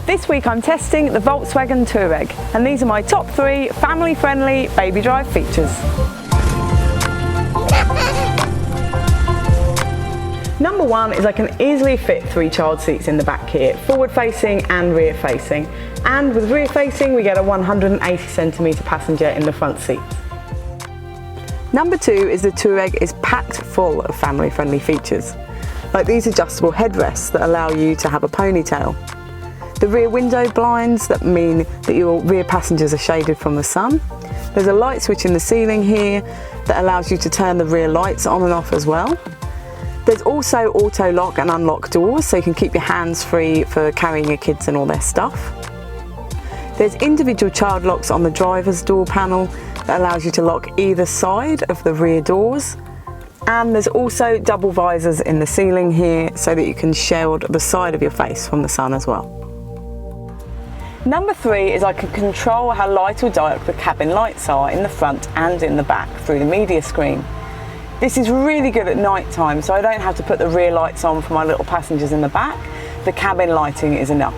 This week I'm testing the Volkswagen Touareg, and these are my top 3 family-friendly baby drive features. Number 1 is I can easily fit 3 child seats in the back here, forward facing and rear facing. And with rear facing we get a 180cm passenger in the front seat. Number 2 is the Touareg is packed full of family-friendly features, like these adjustable headrests that allow you to have a ponytail. The rear window blinds that mean that your rear passengers are shaded from the sun. There's a light switch in the ceiling here that allows you to turn the rear lights on and off as well. There's also auto lock and unlock doors, so you can keep your hands free for carrying your kids and all their stuff. There's individual child locks on the driver's door panel that allows you to lock either side of the rear doors. And there's also double visors in the ceiling here so that you can shield the side of your face from the sun as well. Number 3 is I can control how light or dark the cabin lights are in the front and in the back through the media screen. This is really good at night time, so I don't have to put the rear lights on for my little passengers in the back. The cabin lighting is enough.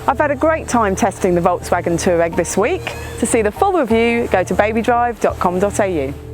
I've had a great time testing the Volkswagen Touareg this week. To see the full review, go to BabyDrive.com.au.